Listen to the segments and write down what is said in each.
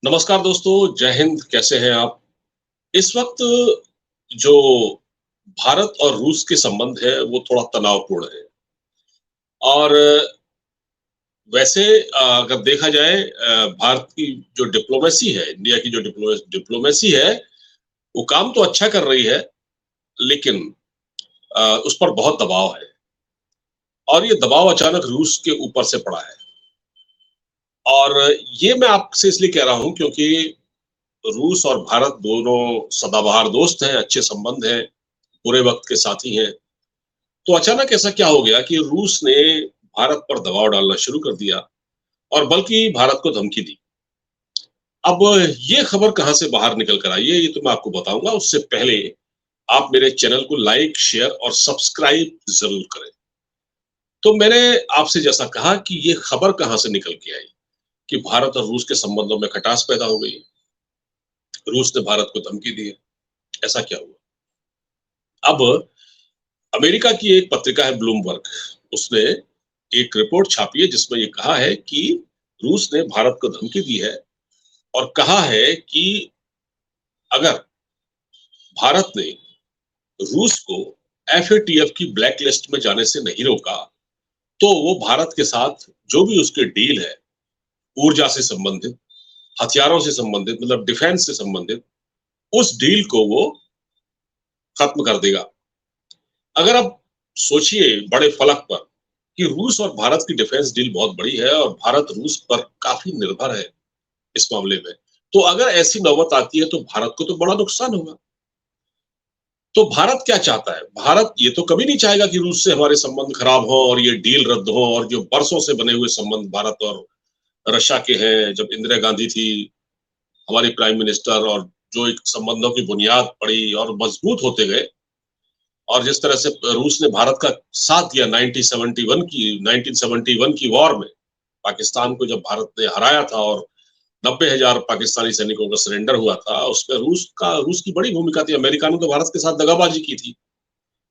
नमस्कार दोस्तों, जय हिंद। कैसे हैं आप? इस वक्त जो भारत और रूस के संबंध है वो थोड़ा तनावपूर्ण है। और वैसे अगर देखा जाए भारत की जो डिप्लोमेसी है, इंडिया की जो डिप्लोमेसी है, वो काम तो अच्छा कर रही है, लेकिन उस पर बहुत दबाव है। और ये दबाव अचानक रूस के ऊपर से पड़ा है। और ये मैं आपसे इसलिए कह रहा हूँ क्योंकि रूस और भारत दोनों सदाबहार दोस्त हैं, अच्छे संबंध हैं, बुरे वक्त के साथी हैं। तो अचानक ऐसा क्या हो गया कि रूस ने भारत पर दबाव डालना शुरू कर दिया और बल्कि भारत को धमकी दी। अब ये खबर कहाँ से बाहर निकल कर आई है, ये तो मैं आपको बताऊंगा। उससे पहले आप मेरे चैनल को लाइक, शेयर और सब्सक्राइब जरूर करें। तो मैंने आपसे जैसा कहा कि ये खबर कहाँ से निकल के आई कि भारत और रूस के संबंधों में खटास पैदा हो गई। रूस ने भारत को धमकी दी है। ऐसा क्या हुआ? अब अमेरिका की एक पत्रिका है ब्लूमबर्ग, उसने एक रिपोर्ट छापी है जिसमें ये कहा है कि रूस ने भारत को धमकी दी है और कहा है कि अगर भारत ने रूस को एफएटीएफ की ब्लैक लिस्ट में जाने से नहीं रोका तो वो भारत के साथ जो भी उसके डील है, ऊर्जा से संबंधित, हथियारों से संबंधित, मतलब डिफेंस से संबंधित, उस डील को वो खत्म कर देगा। अगर आप सोचिए बड़े फलक पर कि रूस और भारत की डिफेंस डील बहुत बड़ी है और भारत रूस पर काफी निर्भर है इस मामले में। तो अगर ऐसी नौबत आती है तो भारत को तो बड़ा नुकसान होगा। तो भारत क्या चाहता है? भारत ये तो कभी नहीं चाहेगा कि रूस से हमारे संबंध खराब हो और ये डील रद्द हो। और जो बरसों से बने हुए संबंध भारत और रशिया के हैं, जब इंदिरा गांधी थी हमारी प्राइम मिनिस्टर, और जो एक संबंधों की बुनियाद पड़ी और मजबूत होते गए, और जिस तरह से रूस ने भारत का साथ दिया 1971 की वॉर में, पाकिस्तान को जब भारत ने हराया था और 90,000 पाकिस्तानी सैनिकों का सरेंडर हुआ था, उसमें रूस की बड़ी भूमिका थी। अमेरिका ने तो भारत के साथ दगाबाजी की थी।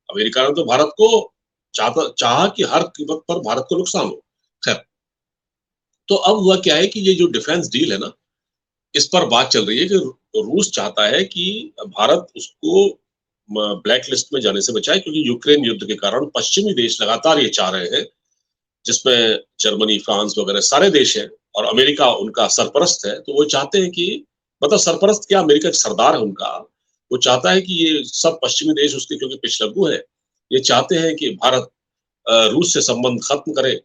अमेरिका ने तो भारत को चाहा कि हर कीमत पर भारत को नुकसान हो। खैर, तो अब हुआ क्या है कि ये जो डिफेंस डील है ना, इस पर बात चल रही है कि रूस चाहता है कि भारत उसको ब्लैक लिस्ट में जाने से बचाए, क्योंकि यूक्रेन युद्ध के कारण पश्चिमी देश लगातार ये चाह रहे हैं, जिसमें जर्मनी, फ्रांस वगैरह सारे देश हैं और अमेरिका उनका सरपरस्त है। तो वो चाहते हैं कि, मतलब सरपरस्त क्या, अमेरिका एक सरदार है उनका। वो चाहता है कि ये सब पश्चिमी देश उसके, क्योंकि पिछलग्गू है, ये चाहते हैं कि भारत रूस से संबंध खत्म करे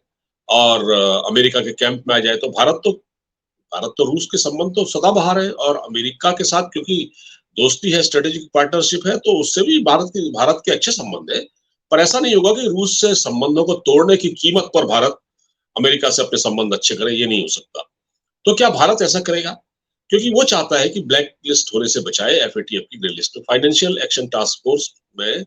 और अमेरिका के कैंप में आ जाए। तो भारत तो रूस के संबंध तो सदाबहार है, और अमेरिका के साथ क्योंकि दोस्ती है, स्ट्रेटेजिक पार्टनरशिप है, तो उससे भी भारत के अच्छे संबंध है। पर ऐसा नहीं होगा कि रूस से संबंधों को तोड़ने की कीमत पर भारत अमेरिका से अपने संबंध अच्छे करे, ये नहीं हो सकता। तो क्या भारत ऐसा करेगा? क्योंकि वो चाहता है कि ब्लैक लिस्ट होने से बचाए एफएटीएफ की ग्रे लिस्ट में। फाइनेंशियल एक्शन टास्क फोर्स में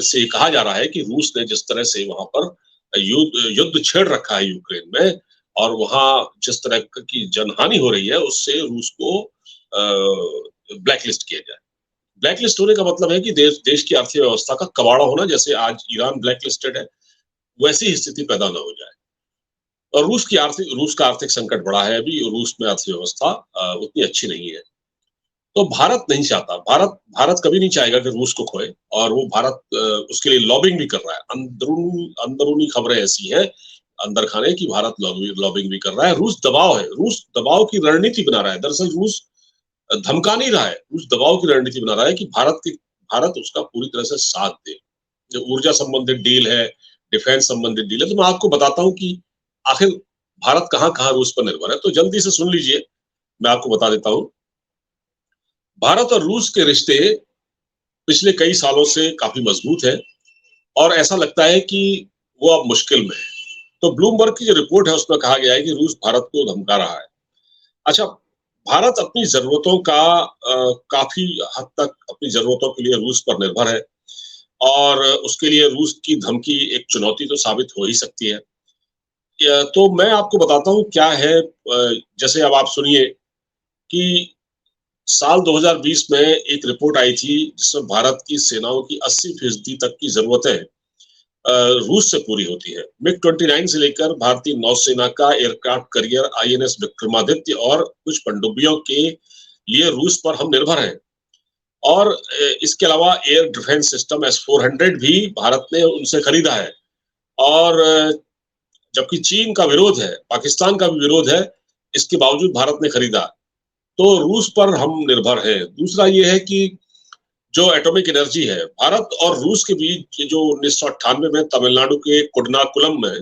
से कहा जा रहा है कि रूस ने जिस तरह से वहां पर युद्ध छेड़ रखा है यूक्रेन में, और वहां जिस तरह की जनहानि हो रही है, उससे रूस को ब्लैक लिस्ट किया जाए। ब्लैक लिस्ट होने का मतलब है कि देश देश की अर्थव्यवस्था का कबाड़ा होना, जैसे आज ईरान ब्लैक लिस्टेड है, वैसी ही स्थिति पैदा न हो जाए। और रूस का आर्थिक संकट बढ़ा है अभी। रूस में अर्थव्यवस्था उतनी अच्छी नहीं है। तो भारत नहीं चाहता, भारत भारत कभी नहीं चाहेगा कि रूस को खोए। और वो भारत उसके लिए लॉबिंग भी कर रहा है। अंदरूनी खबरें ऐसी हैं अंदर खाने की, भारत लॉबिंग भी कर रहा है। रूस दबाव की रणनीति बना रहा है। दरअसल रूस धमका नहीं रहा है, रूस दबाव की रणनीति बना रहा है कि भारत उसका पूरी तरह से साथ दे। जो ऊर्जा संबंधित डील है, डिफेंस संबंधित डील है, तो मैं आपको बताता हूँ कि आखिर भारत कहाँ कहाँ रूस पर निर्भर है। तो जल्दी से सुन लीजिए, मैं आपको बता देता हूँ। भारत और रूस के रिश्ते पिछले कई सालों से काफी मजबूत है, और ऐसा लगता है कि वो अब मुश्किल में है। तो ब्लूमबर्ग की जो रिपोर्ट है उसमें कहा गया है कि रूस भारत को धमका रहा है। अच्छा, भारत अपनी जरूरतों का काफी हद तक अपनी जरूरतों के लिए रूस पर निर्भर है, और उसके लिए रूस की धमकी एक चुनौती तो साबित हो ही सकती है। तो मैं आपको बताता हूँ क्या है। जैसे अब आप सुनिए कि साल 2020 में एक रिपोर्ट आई थी जिसमें भारत की सेनाओं की 80% तक की जरूरतें रूस से पूरी होती है। मिग-29 से लेकर भारतीय नौसेना का एयरक्राफ्ट कैरियर आईएनएस विक्रमादित्य और कुछ पनडुब्बियों के लिए रूस पर हम निर्भर हैं। और इसके अलावा एयर डिफेंस सिस्टम S-400 भी भारत ने उनसे खरीदा है। और जबकि चीन का विरोध है, पाकिस्तान का भी विरोध है, इसके बावजूद भारत ने खरीदा। तो रूस पर हम निर्भर हैं। दूसरा ये है कि जो एटॉमिक एनर्जी है, भारत और रूस के बीच जो 1998 में तमिलनाडु के कुडनाकुलम में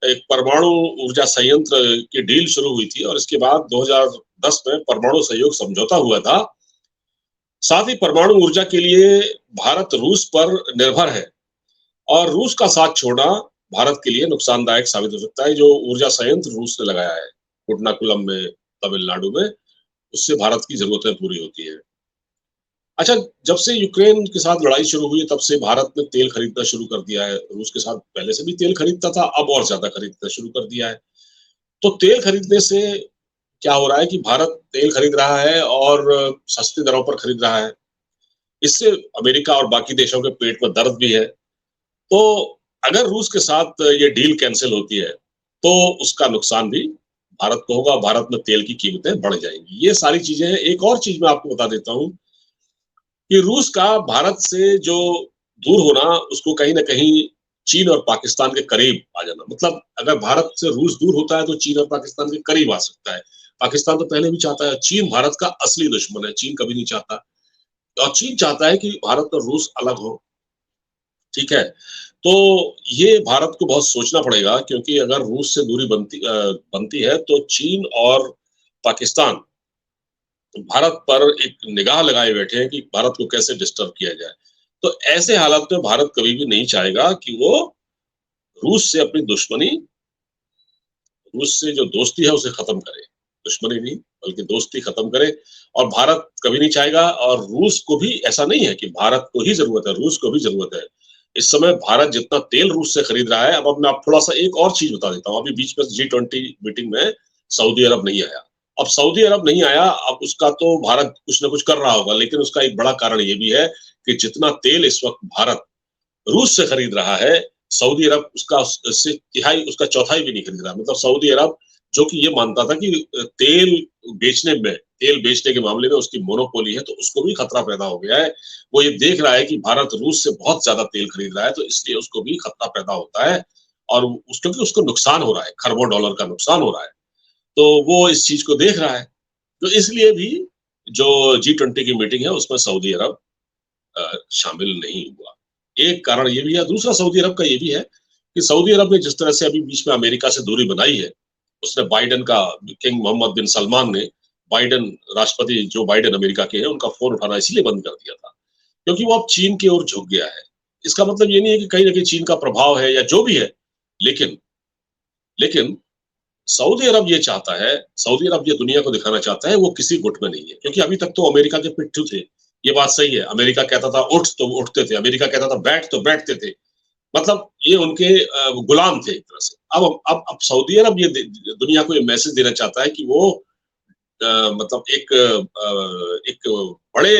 एक परमाणु ऊर्जा संयंत्र की डील शुरू हुई थी और इसके बाद 2010 में परमाणु सहयोग समझौता हुआ था। साथ ही परमाणु ऊर्जा के लिए भारत रूस पर निर्भर है और रूस का साथ छोड़ना भारत के लिए नुकसानदायक साबित हो सकता है। जो ऊर्जा संयंत्र रूस ने लगाया है कुडनाकुलम में, तमिलनाडु में, उससे भारत की जरूरतें पूरी होती है। अच्छा, जब से यूक्रेन के साथ लड़ाई शुरू हुई तब से भारत ने तेल खरीदना शुरू कर दिया है। रूस के साथ पहले से भी तेल खरीदता था, अब और ज्यादा खरीदना शुरू कर दिया है। तो तेल खरीदने से क्या हो रहा है कि भारत तेल खरीद रहा है और सस्ती दरों पर खरीद रहा है। इससे अमेरिका और बाकी देशों के पेट में दर्द भी है। तो अगर रूस के साथ ये डील कैंसिल होती है, तो उसका नुकसान भी भारत को होगा। भारत में तेल की कीमतें बढ़ जाएंगी। ये सारी चीजें हैं। एक और चीज मैं आपको बता देता हूँ कि रूस का भारत से जो दूर होना, उसको कहीं न कहीं चीन और पाकिस्तान के करीब आ जाना, मतलब अगर भारत से रूस दूर होता है तो चीन और पाकिस्तान के करीब आ सकता है। पाकिस्तान तो पहले भी चाहता है, चीन भारत का असली दुश्मन है, चीन कभी नहीं चाहता। और चीन चाहता है कि भारत और रूस अलग हो, ठीक है? तो ये भारत को बहुत सोचना पड़ेगा क्योंकि अगर रूस से दूरी बनती है तो चीन और पाकिस्तान भारत पर एक निगाह लगाए बैठे हैं कि भारत को कैसे डिस्टर्ब किया जाए। तो ऐसे हालात में भारत कभी भी नहीं चाहेगा कि वो रूस से अपनी दुश्मनी, रूस से जो दोस्ती है उसे खत्म करे। दुश्मनी नहीं बल्कि दोस्ती खत्म करे। और भारत कभी नहीं चाहेगा और रूस को भी ऐसा नहीं है कि भारत को ही ज़रूरत है, रूस को भी ज़रूरत है। इस समय भारत जितना तेल रूस से खरीद रहा है, अब मैं आपको थोड़ा-सा एक और चीज़ बता देता हूँ। अभी बीच में G20 मीटिंग में सऊदी अरब नहीं आया। अब सऊदी अरब नहीं आया, अब उसका तो भारत कुछ न कुछ कर रहा होगा, लेकिन उसका एक बड़ा कारण ये भी है कि जितना तेल इस वक़्त भारत रूस से खरीद रहा है, सऊदी अरब उसका उससे तिहाई, उसका चौथाई भी नहीं खरीद रहा। मतलब सऊदी अरब जो कि ये मानता था कि तेल बेचने के मामले में उसकी मोनोपोली है, तो उसको भी खतरा पैदा हो गया है। वो ये देख रहा है कि भारत रूस से बहुत ज़्यादा तेल खरीद रहा है, तो इसलिए उसको भी खतरा पैदा होता है और क्योंकि उसको नुकसान हो रहा है, खरबों डॉलर का नुकसान हो रहा है। तो वो इस चीज़ को देख रहा है। तो इसलिए भी जो G20 की मीटिंग है, उसमें सऊदी अरब शामिल नहीं हुआ। एक कारण ये भी है। दूसरा सऊदी अरब का ये भी है कि सऊदी अरब ने जिस तरह से अभी बीच में अमेरिका से दूरी बनाई है, उसने बाइडेन का, किंग मोहम्मद बिन सलमान ने बाइडेन, राष्ट्रपति जो बाइडेन अमेरिका के हैं, उनका फ़ोन उठाना इसीलिए बंद कर दिया था, क्योंकि वो अब चीन की ओर झुक गया है। इसका मतलब ये नहीं है कि कहीं न कहीं चीन का प्रभाव है या जो भी है, लेकिन लेकिन सऊदी अरब ये चाहता है, सऊदी अरब ये दुनिया को दिखाना चाहता है वो किसी गुट में नहीं है, क्योंकि अभी तक तो अमेरिका के पिट्ठू थे। ये बात सही है, अमेरिका कहता था उठ तो वो उठते थे, अमेरिका कहता था बैठ तो बैठते थे। मतलब ये उनके गुलाम थे एक तरह से। अब सऊदी अरब ये दुनिया को ये मैसेज देना चाहता है कि वो मतलब एक बड़े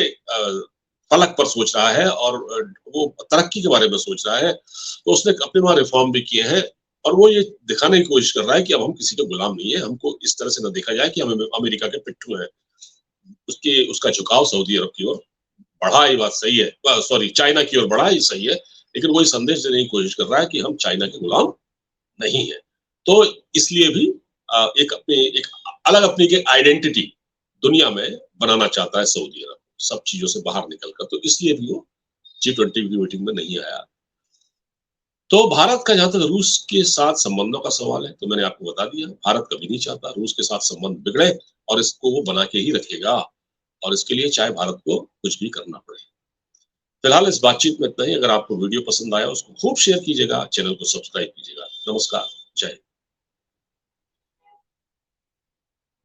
फलक पर सोच रहा है और वो तरक्की के बारे में सोच रहा है। तो उसने अपने वहाँ रिफ़ॉर्म भी किए हैं और वो ये दिखाने की कोशिश कर रहा है कि अब हम किसी के गुलाम नहीं है, हमको इस तरह से ना देखा जाए कि हम अमेरिका के पिट्ठू हैं। उसका झुकाव सऊदी अरब की ओर बढ़ा, ये बात सही है। सॉरी, चाइना की ओर बढ़ा, ये सही है। लेकिन वो ये संदेश देने की कोशिश कर रहा है कि हम चाइना के गुलाम नहीं हैं। तो इसलिए भी एक अलग अपनी एक आइडेंटिटी दुनिया में बनाना चाहता है सऊदी अरब, सब चीज़ों से बाहर निकल कर। तो इसलिए भी वो G20 की मीटिंग में नहीं आया। तो भारत का जहाँ तक रूस के साथ संबंधों का सवाल है, तो मैंने आपको बता दिया, भारत कभी नहीं चाहता रूस के साथ संबंध बिगड़े और इसको वो बना के ही रखेगा और इसके लिए चाहे भारत को कुछ भी करना पड़े। फिलहाल इस बातचीत में इतना ही। अगर आपको वीडियो पसंद आया, उसको खूब शेयर कीजिएगा, चैनल को सब्सक्राइब कीजिएगा। नमस्कार, जय हिंद।